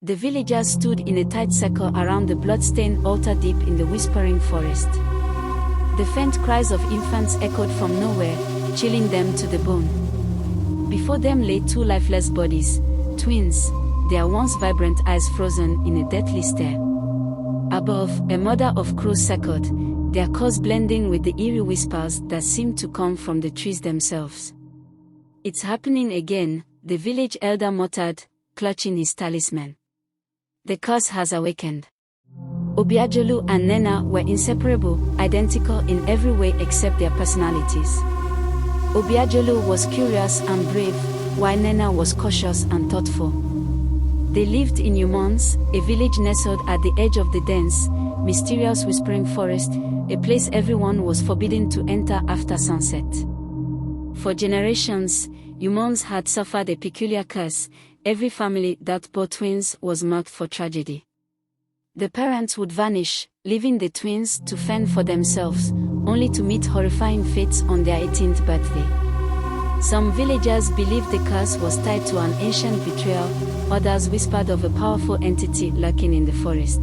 The villagers stood in a tight circle around the blood-stained altar deep in the whispering forest. The faint cries of infants echoed from nowhere, chilling them to the bone. Before them lay two lifeless bodies, twins, their once vibrant eyes frozen in a deathly stare. Above, a mother of crows circled, their calls blending with the eerie whispers that seemed to come from the trees themselves. "It's happening again," the village elder muttered, clutching his talisman. "The curse has awakened." Obiajulu and Nena were inseparable, identical in every way except their personalities. Obiajulu was curious and brave, while Nena was cautious and thoughtful. They lived in Umons, a village nestled at the edge of the dense, mysterious whispering forest, a place everyone was forbidden to enter after sunset. For generations, Umons had suffered a peculiar curse. Every family that bore twins was marked for tragedy. The parents would vanish, leaving the twins to fend for themselves, only to meet horrifying fates on their 18th birthday. Some villagers believed the curse was tied to an ancient betrayal, others whispered of a powerful entity lurking in the forest.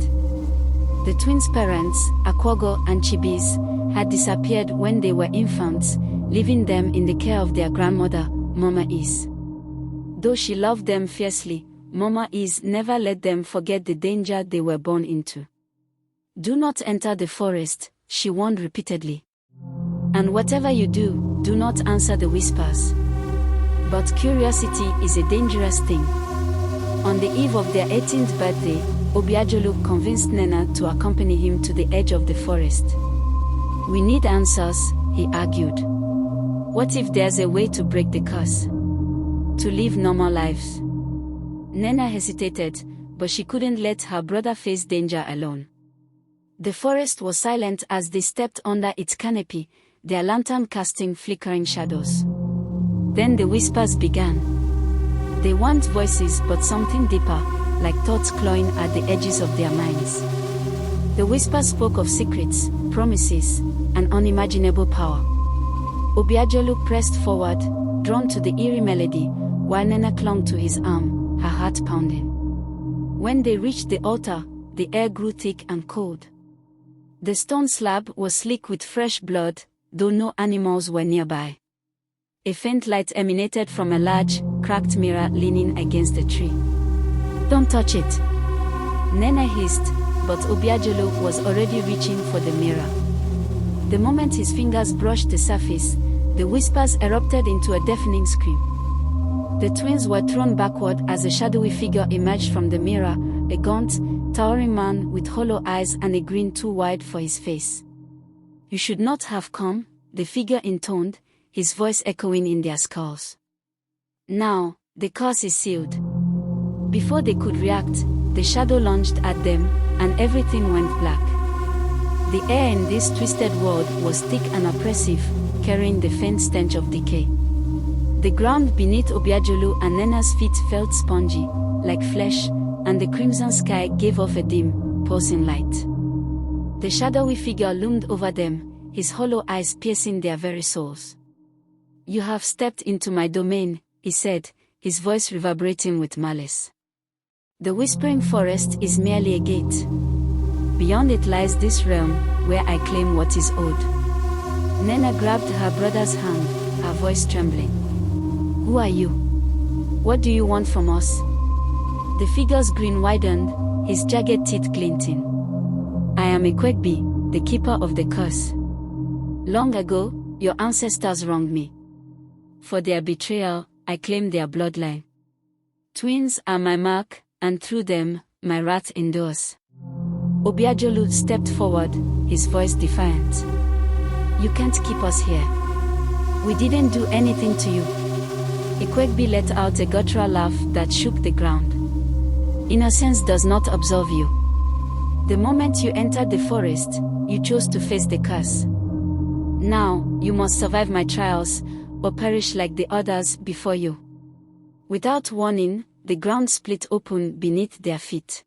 The twins' parents, Akwago and Chibis, had disappeared when they were infants, leaving them in the care of their grandmother, Mama Is. Though she loved them fiercely, Mama Is never let them forget the danger they were born into. "Do not enter the forest," she warned repeatedly. "And whatever you do, do not answer the whispers." But curiosity is a dangerous thing. On the eve of their 18th birthday, Obiajulu convinced Nena to accompany him to the edge of the forest. "We need answers," he argued. "What if there's a way to break the curse? To live normal lives?" Nena hesitated, but she couldn't let her brother face danger alone. The forest was silent as they stepped under its canopy, their lantern casting flickering shadows. Then the whispers began. They weren't voices but something deeper, like thoughts clawing at the edges of their minds. The whispers spoke of secrets, promises, and unimaginable power. Obiajulu pressed forward, drawn to the eerie melody, while Nena clung to his arm, her heart pounding. When they reached the altar, the air grew thick and cold. The stone slab was slick with fresh blood, though no animals were nearby. A faint light emanated from a large, cracked mirror leaning against the tree. "Don't touch it," Nena hissed, but Obiajulu was already reaching for the mirror. The moment his fingers brushed the surface, the whispers erupted into a deafening scream. The twins were thrown backward as a shadowy figure emerged from the mirror, a gaunt, towering man with hollow eyes and a grin too wide for his face. "You should not have come," the figure intoned, his voice echoing in their skulls. "Now, the curse is sealed." Before they could react, the shadow lunged at them, and everything went black. The air in this twisted world was thick and oppressive, carrying the faint stench of decay. The ground beneath Obiajulu and Nena's feet felt spongy, like flesh, and the crimson sky gave off a dim, pulsing light. The shadowy figure loomed over them, his hollow eyes piercing their very souls. "You have stepped into my domain," he said, his voice reverberating with malice. "The whispering forest is merely a gate. Beyond it lies this realm, where I claim what is owed." Nena grabbed her brother's hand, her voice trembling. "Who are you? What do you want from us?" The figure's grin widened, his jagged teeth glinting. "I am Ekwegbi, the keeper of the curse. Long ago, your ancestors wronged me. For their betrayal, I claim their bloodline. Twins are my mark, and through them, my wrath endures." Obiajulu stepped forward, his voice defiant. "You can't keep us here. We didn't do anything to you." Ekwegbi let out a guttural laugh that shook the ground. "Innocence does not absolve you. The moment you entered the forest, you chose to face the curse. Now, you must survive my trials, or perish like the others before you." Without warning, the ground split open beneath their feet.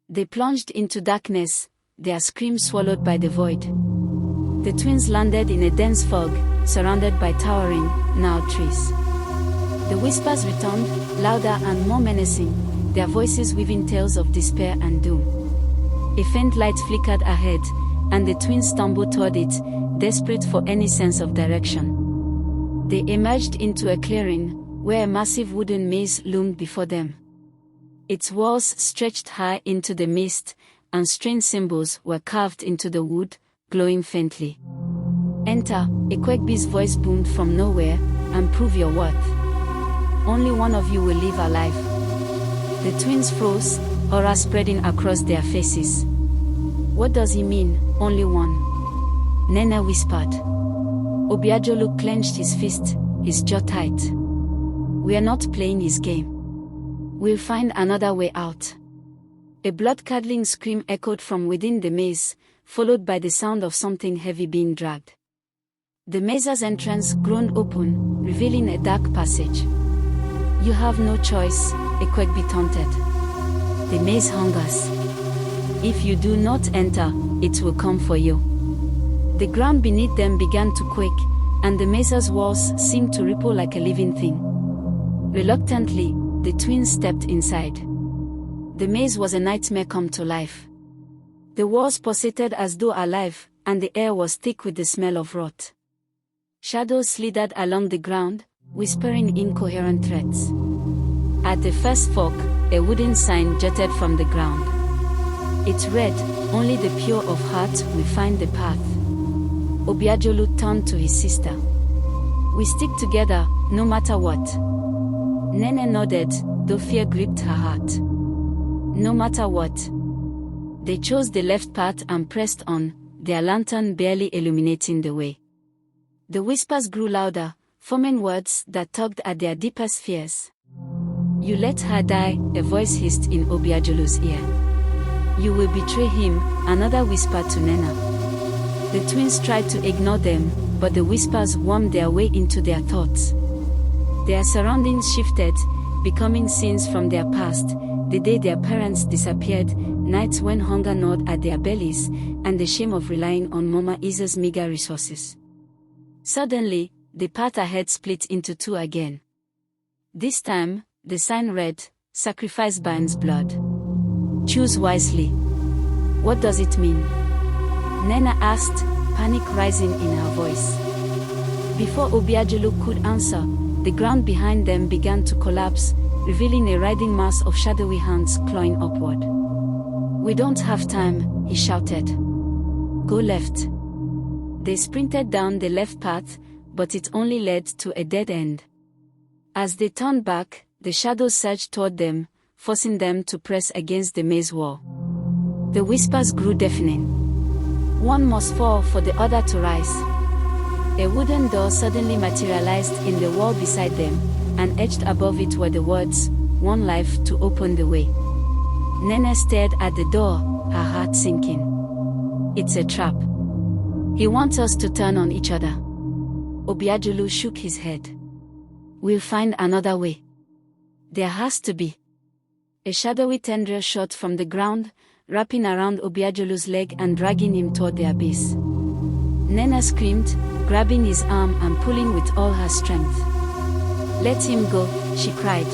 They plunged into darkness, their screams swallowed by the void. The twins landed in a dense fog, surrounded by towering, gnarled trees. The whispers returned, louder and more menacing, their voices weaving tales of despair and doom. A faint light flickered ahead, and the twins stumbled toward it, desperate for any sense of direction. They emerged into a clearing, where a massive wooden maze loomed before them. Its walls stretched high into the mist, and strange symbols were carved into the wood, glowing faintly. "Enter," a Quackbee's voice boomed from nowhere, "and prove your worth. Only one of you will live alive." The twins froze, horror spreading across their faces. "What does he mean, only one?" Nene whispered. Obiajulu clenched his fist, his jaw tight. "We are not playing his game. We'll find another way out." A blood-curdling scream echoed from within the maze, followed by the sound of something heavy being dragged. The maze's entrance groaned open, revealing a dark passage. "You have no choice," a Quackbee taunted. "The maze hungers. If you do not enter, it will come for you." The ground beneath them began to quake, and the maze's walls seemed to ripple like a living thing. Reluctantly, the twins stepped inside. The maze was a nightmare come to life. The walls pulsated as though alive, and the air was thick with the smell of rot. Shadows slithered along the ground, whispering incoherent threats. At the first fork, a wooden sign jutted from the ground. It read, "Only the pure of heart will find the path." Obiajulu turned to his sister. "We stick together, no matter what." Nene nodded, though fear gripped her heart. No matter what. They chose the left path and pressed on, their lantern barely illuminating the way. The whispers grew louder, forming words that tugged at their deepest fears. "You let her die," a voice hissed in Obiajulu's ear. "You will betray him," another whispered to Nena. The twins tried to ignore them, but the whispers wormed their way into their thoughts. Their surroundings shifted, becoming scenes from their past, the day their parents disappeared, nights when hunger gnawed at their bellies, and the shame of relying on Mama Isa's meager resources. Suddenly, the path ahead split into two again. This time, the sign read, "Sacrifice binds blood. Choose wisely." "What does it mean?" Nena asked, panic rising in her voice. Before Obiajulu could answer, the ground behind them began to collapse, revealing a writhing mass of shadowy hands clawing upward. "We don't have time," he shouted. "Go left." They sprinted down the left path, but it only led to a dead end. As they turned back, the shadows surged toward them, forcing them to press against the maze wall. The whispers grew deafening. One must fall for the other to rise. A wooden door suddenly materialized in the wall beside them, and etched above it were the words, "One life to open the way." Nene stared at the door, her heart sinking. "It's a trap. He wants us to turn on each other." Obiajulu shook his head. "We'll find another way. There has to be." A shadowy tendril shot from the ground, wrapping around Obiajulu's leg and dragging him toward the abyss. Nena screamed, grabbing his arm and pulling with all her strength. "Let him go," she cried.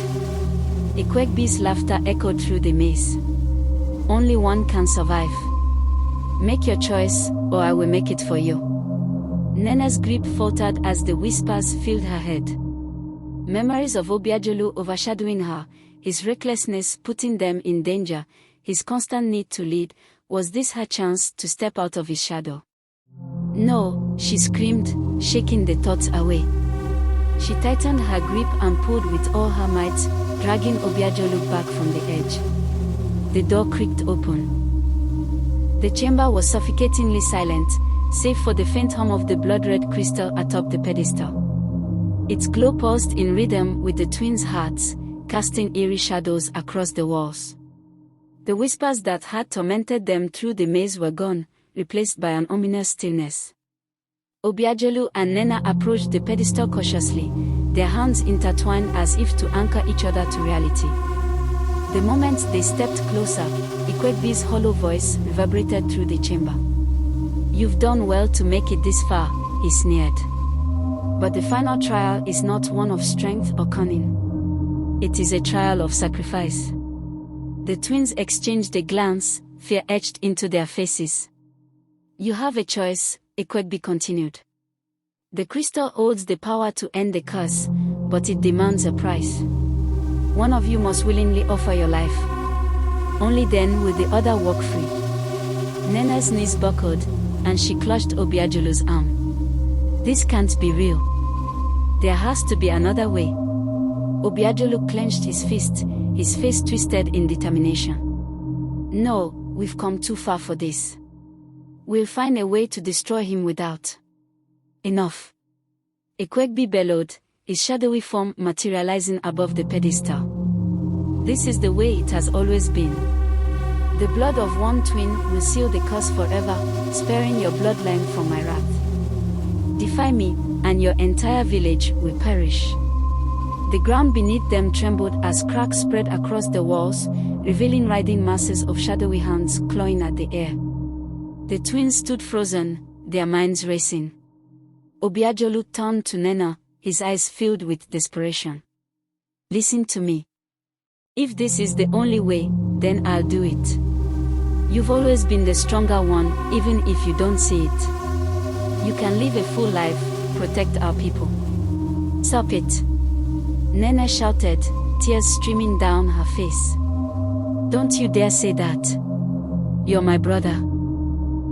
A Quackbee's laughter echoed through the maze. "Only one can survive. Make your choice, or I will make it for you." Nena's grip faltered as the whispers filled her head. Memories of Obiajulu overshadowing her, his recklessness putting them in danger, his constant need to lead, was this her chance to step out of his shadow? "No," she screamed, shaking the thoughts away. She tightened her grip and pulled with all her might, dragging Obiajulu back from the edge. The door creaked open. The chamber was suffocatingly silent, save for the faint hum of the blood-red crystal atop the pedestal. Its glow pulsed in rhythm with the twins' hearts, casting eerie shadows across the walls. The whispers that had tormented them through the maze were gone, replaced by an ominous stillness. Obiajulu and Nena approached the pedestal cautiously, their hands intertwined as if to anchor each other to reality. The moment they stepped closer, Quackbee's hollow voice reverberated through the chamber. "You've done well to make it this far," he sneered. "But the final trial is not one of strength or cunning. It is a trial of sacrifice. The twins exchanged a glance, fear etched into their faces. You have a choice, Ekwegbi continued. The crystal holds the power to end the curse, but it demands a price. One of you must willingly offer your life. Only then will the other walk free. Nena's knees buckled, and she clutched Obiajulu's arm. This can't be real. There has to be another way. Obiajulu clenched his fist, his face twisted in determination. No, we've come too far for this. We'll find a way to destroy him without. Enough. Ekwegbi bellowed, his shadowy form materializing above the pedestal. This is the way it has always been. The blood of one twin will seal the curse forever, sparing your bloodline from my wrath. Defy me, and your entire village will perish. The ground beneath them trembled as cracks spread across the walls, revealing writhing masses of shadowy hands clawing at the air. The twins stood frozen, their minds racing. Obiajulu turned to Nena, his eyes filled with desperation. Listen to me. If this is the only way, then I'll do it. You've always been the stronger one, even if you don't see it. You can live a full life, protect our people. Stop it. Nena shouted, tears streaming down her face. Don't you dare say that. You're my brother.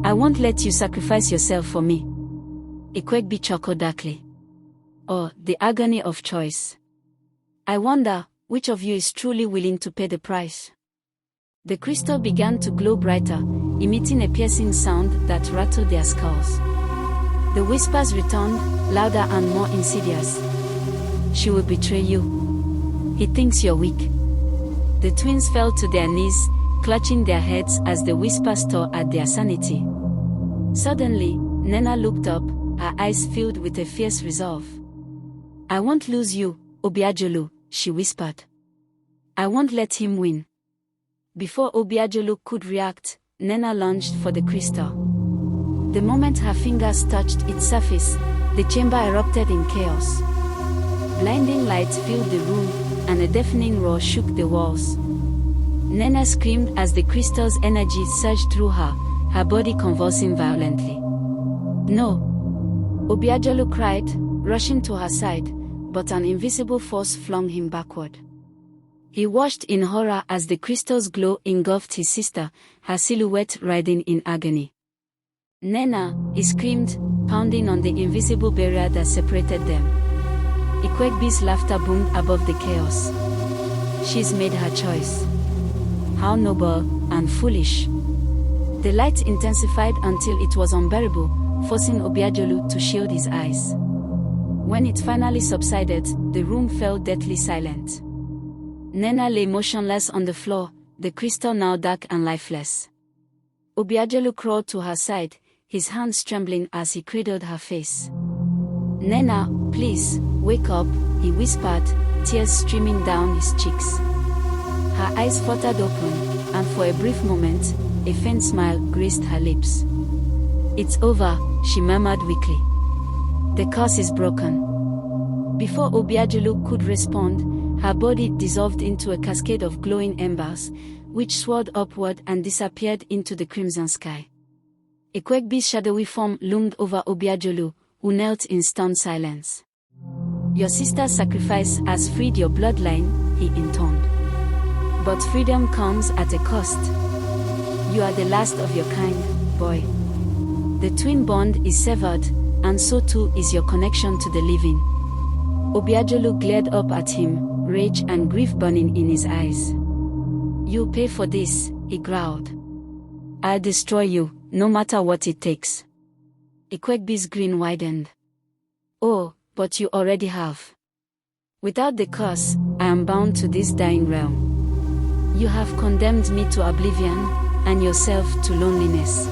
I won't let you sacrifice yourself for me. Ekwegbi chuckled darkly. Oh, the agony of choice. I wonder, which of you is truly willing to pay the price? The crystal began to glow brighter, emitting a piercing sound that rattled their skulls. The whispers returned, louder and more insidious. She will betray you. He thinks you're weak. The twins fell to their knees, clutching their heads as the whispers tore at their sanity. Suddenly, Nena looked up, her eyes filled with a fierce resolve. I won't lose you, Obiajulu, she whispered. I won't let him win. Before Obiajulu could react, Nena lunged for the crystal. The moment her fingers touched its surface, the chamber erupted in chaos. Blinding lights filled the room, and a deafening roar shook the walls. Nena screamed as the crystal's energy surged through her, her body convulsing violently. No! Obiajulu cried, rushing to her side, but an invisible force flung him backward. He watched in horror as the crystal's glow engulfed his sister, her silhouette writhing in agony. Nena, he screamed, pounding on the invisible barrier that separated them. Ekwegbi's laughter boomed above the chaos. She's made her choice. How noble and foolish. The light intensified until it was unbearable, forcing Obiajulu to shield his eyes. When it finally subsided, the room fell deathly silent. Nena lay motionless on the floor, the crystal now dark and lifeless. Obiajulu crawled to her side, his hands trembling as he cradled her face. Nena, please, wake up, he whispered, tears streaming down his cheeks. Her eyes fluttered open, and for a brief moment, a faint smile graced her lips. It's over, she murmured weakly. The curse is broken. Before Obiajulu could respond, her body dissolved into a cascade of glowing embers, which soared upward and disappeared into the crimson sky. Ekwegbi's shadowy form loomed over Obiajulu, who knelt in stunned silence. Your sister's sacrifice has freed your bloodline, he intoned. But freedom comes at a cost. You are the last of your kind, boy. The twin bond is severed, and so too is your connection to the living. Obiajulu glared up at him, rage and grief burning in his eyes. You'll pay for this, he growled. I'll destroy you, no matter what it takes. Ekwegbi's grin widened. Oh, but you already have. Without the curse, I am bound to this dying realm. You have condemned me to oblivion, and yourself to loneliness.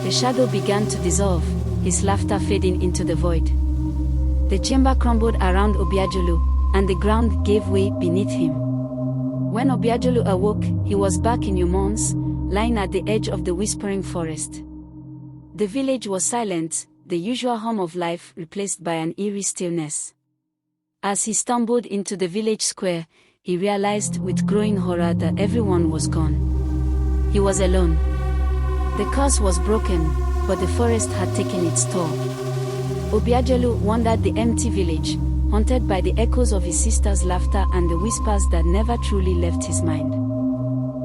The shadow began to dissolve, his laughter fading into the void. The chamber crumbled around Obiajulu, and the ground gave way beneath him. When Obiajulu awoke, he was back in Umons, lying at the edge of the whispering forest. The village was silent, the usual hum of life replaced by an eerie stillness. As he stumbled into the village square, he realized with growing horror that everyone was gone. He was alone. The curse was broken, but the forest had taken its toll. Obiagelu wandered the empty village, haunted by the echoes of his sister's laughter and the whispers that never truly left his mind.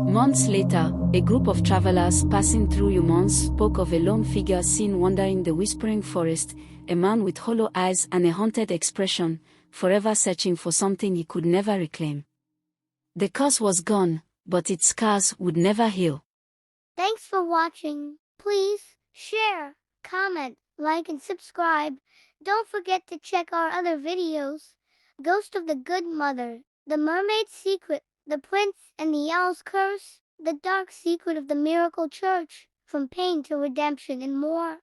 Months later, a group of travelers passing through Umons spoke of a lone figure seen wandering the whispering forest, a man with hollow eyes and a haunted expression, forever searching for something he could never reclaim. The curse was gone, but its scars would never heal. Thanks for watching. Please share, comment, like and subscribe. Don't forget to check our other videos. Ghost of the Good Mother, The Mermaid's Secret, The Prince and the Owl's Curse, The Dark Secret of the Miracle Church, From Pain to Redemption and more.